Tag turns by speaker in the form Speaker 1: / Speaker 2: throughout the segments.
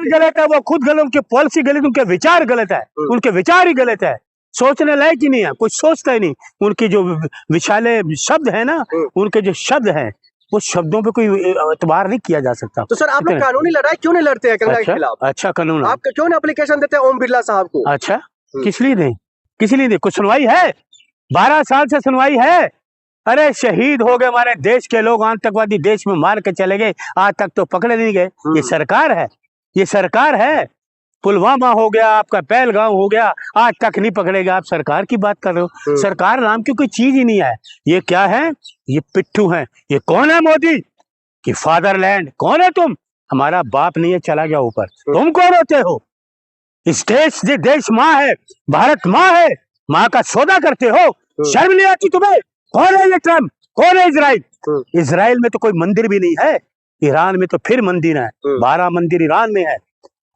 Speaker 1: गलत है, वो खुद गलत, उनकी पॉलिसी गलत, उनके विचार गलत है, उनके विचार ही गलत है, सोचने लायक ही नहीं है, कुछ सोचता ही नहीं। उनके जो विशाले शब्द है ना, उनके जो शब्द हैं वो शब्दों पे कोई एतबार नहीं किया जा सकता।
Speaker 2: तो सर आप लोग कानूनी लड़ाई क्यों नहीं लड़ते हैं कंगना के खिलाफ?
Speaker 1: अच्छा कानून
Speaker 2: आप क्यों नहीं एप्लीकेशन देते हैं ओम बिरला साहब को?
Speaker 1: अच्छा किस लिए नहीं, किस लिए नहीं? कुछ सुनवाई है? 12 साल से सुनवाई है। अरे शहीद हो गए हमारे देश के लोग, आतंकवादी देश में मार के चले गए, आज तक तो पकड़े नहीं गए। ये सरकार है, ये सरकार है। पुलवामा हो गया, आपका पहलगाम हो गया, आज तक नहीं पकड़ेगा। आप सरकार की बात कर रहे हो? सरकार नाम की कोई चीज ही नहीं है। ये क्या है? ये पिट्ठू है। ये कौन है? मोदी कि फादरलैंड? कौन है तुम? हमारा बाप नहीं है, चला गया ऊपर। तुम कौन होते हो? इस देश माँ है, भारत माँ है, माँ का सौदा करते हो। शर्म नहीं आती तुम्हें? कौन है ये ट्रम्प? कौन है इजराइल? इजराइल में तो कोई मंदिर भी नहीं है, ईरान में तो फिर मंदिर है, 12 मंदिर ईरान में है,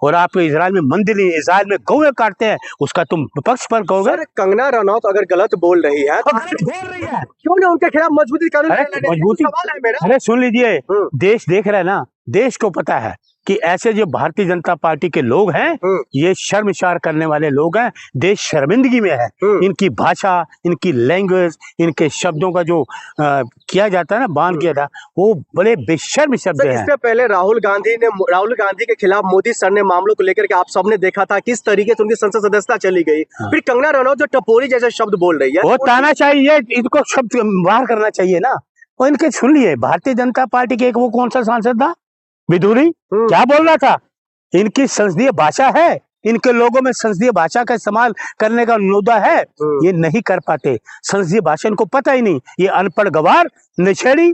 Speaker 1: और आप इजराइल में मंदिर नहीं, इजराइल में गौएं काटते हैं, उसका तुम विपक्ष पर कहोगे?
Speaker 2: कंगना रनौत अगर गलत बोल रही है तो
Speaker 1: बोल रही है,
Speaker 2: क्यों ना उनके खिलाफ मजबूती कानून?
Speaker 1: मजबूती
Speaker 2: सवाल है मेरा।
Speaker 1: अरे सुन लीजिए, देश देख रहे हैं ना, देश को पता है कि ऐसे जो भारतीय जनता पार्टी के लोग हैं, ये शर्मसार करने वाले लोग हैं। देश शर्मिंदगी में है। इनकी भाषा, इनकी लैंग्वेज, इनके शब्दों का जो किया जाता है ना, बांध किया था, वो बड़े बेशर्म शब्द हैं।
Speaker 2: इससे पहले राहुल गांधी के खिलाफ मोदी सर ने मामलों को लेकर के आप सबने देखा था किस तरीके से उनकी संसद सदस्यता चली गई। फिर कंगना रनौत जो टपोरी जैसे शब्द बोल रही है,
Speaker 1: वो तानाशाही है, इनको शब्द बाहर करना चाहिए ना। और इनके सुन लिए, भारतीय जनता पार्टी के एक वो कौन सा सांसद था, विदुरी, क्या बोल रहा था? इनकी संसदीय भाषा है, इनके लोगों में संसदीय भाषा का इस्तेमाल करने का अनुरोधा है, ये नहीं कर पाते। संसदीय भाषा इनको पता ही नहीं। ये अनपढ़ गवार, नशेड़ी,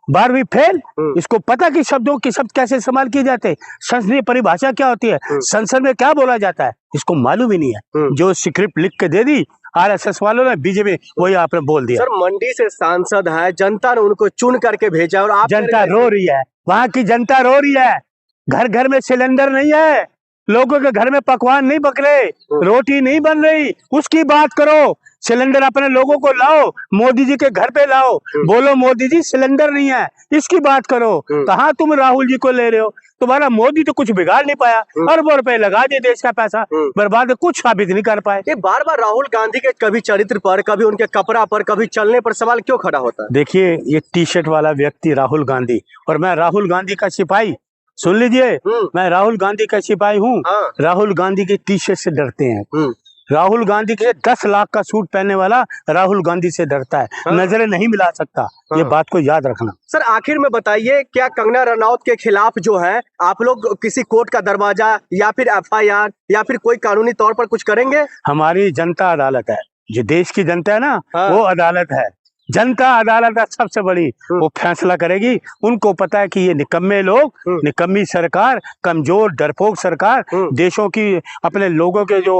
Speaker 1: 12वीं फेल, इसको पता कि शब्दों के शब्द कैसे इस्तेमाल किए जाते हैं, संसदीय परिभाषा क्या होती है, संसद में क्या बोला जाता है, इसको मालूम ही नहीं है। जो स्क्रिप्ट लिख के दे दी आरएसएस वालों ने, बीजेपी, वही आपने बोल दिया।
Speaker 2: सर मंडी से सांसद है, जनता ने उनको चुन करके भेजा और आप
Speaker 1: जनता रो रही है, वहां की जनता रो रही है। घर घर में सिलेंडर नहीं है, लोगों के घर में पकवान नहीं पक रहे, रोटी नहीं बन रही, उसकी बात करो। सिलेंडर अपने लोगों को लाओ, मोदी जी के घर पे लाओ, बोलो मोदी जी सिलेंडर नहीं है, इसकी बात करो। कहाँ तुम राहुल जी को ले रहे हो? तुम्हारा मोदी तो कुछ बिगाड़ नहीं पाया, अरबों रुपए लगा दिए, देश का पैसा बर्बाद, कुछ साबित नहीं कर पाए।
Speaker 2: ये बार बार राहुल गांधी के कभी चरित्र पर, कभी उनके कपड़ा पर, कभी चलने पर सवाल क्यों खड़ा होता है?
Speaker 1: देखिए, ये टी शर्ट वाला व्यक्ति राहुल गांधी, और मैं राहुल गांधी का सिपाही, सुन लीजिए, मैं राहुल गांधी का सिपाही हूँ। राहुल गांधी की टी शर्ट से डरते हैं। राहुल गांधी के 10 लाख का सूट पहनने वाला राहुल गांधी से डरता है, नजरें नहीं मिला सकता। ये बात को याद रखना।
Speaker 2: सर आखिर में बताइए, क्या कंगना रनौत के खिलाफ जो है आप लोग किसी कोर्ट का दरवाजा या फिर एफआईआर या फिर कोई कानूनी तौर पर कुछ करेंगे?
Speaker 1: हमारी जनता अदालत है, जो देश की जनता है ना, वो अदालत है। जनता अदालत है सबसे बड़ी, वो फैसला करेगी। उनको पता है कि ये निकम्मे लोग, निकम्मी सरकार, कमजोर डरपोक सरकार, देशों की, अपने लोगों के जो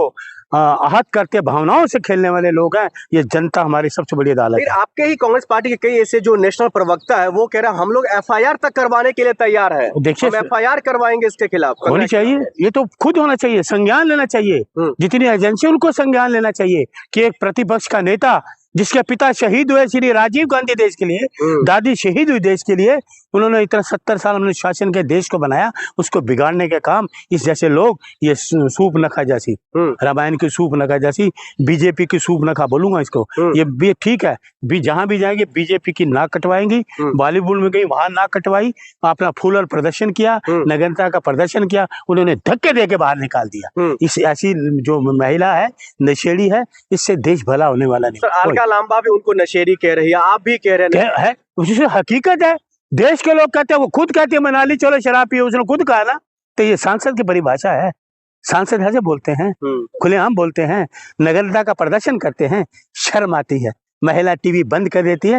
Speaker 1: आहत करते भावनाओं से खेलने वाले लोग हैं, ये जनता हमारी सबसे बड़ी अदालत है।
Speaker 2: आपके ही कांग्रेस पार्टी के कई ऐसे जो नेशनल प्रवक्ता है, वो कह रहा है हम लोग एफआईआर तक करवाने के लिए तैयार है।
Speaker 1: देखिए,
Speaker 2: हम एफआईआर करवाएंगे इसके खिलाफ।
Speaker 1: होनी चाहिए, ये तो खुद होना चाहिए, संज्ञान लेना चाहिए। जितनी एजेंसी उनको संज्ञान लेना चाहिए कि एक प्रतिपक्ष का नेता, जिसके पिता शहीद हुए श्री राजीव गांधी देश के लिए, दादी शहीद हुई देश के लिए, उन्होंने इतना 70 साल उन्होंने शासन के देश को बनाया, उसको बिगाड़ने के काम इस जैसे लोग, ये सूप नखा जैसी, रामायण की सूप नखा जैसी, बीजेपी की सूप नखा बोलूंगा इसको, ये भी ठीक है। जहां भी जाएंगे बीजेपी की नाक कटवाएंगी। बॉलीवुड में गई, वहां नाक कटवाई, अपना फूल और प्रदर्शन किया, नगरता का प्रदर्शन किया, उन्होंने धक्के दे के बाहर निकाल दिया। इस ऐसी जो महिला है, नशेड़ी है, इससे देश भला होने वाला नहीं।
Speaker 2: अलका लांबा भी उनको नशेड़ी कह रही है, आप भी कह रहे हैं,
Speaker 1: उससे हकीकत है। देश के लोग कहते हैं, वो खुद कहते हैं मनाली चलो शराब पियो, उसने खुद कहा ना। तो ये सांसद की परिभाषा है, सांसद ऐसे बोलते हैं, खुलेआम बोलते हैं, नगरता का प्रदर्शन करते हैं, शर्म आती है। महिला टीवी बंद कर देती है,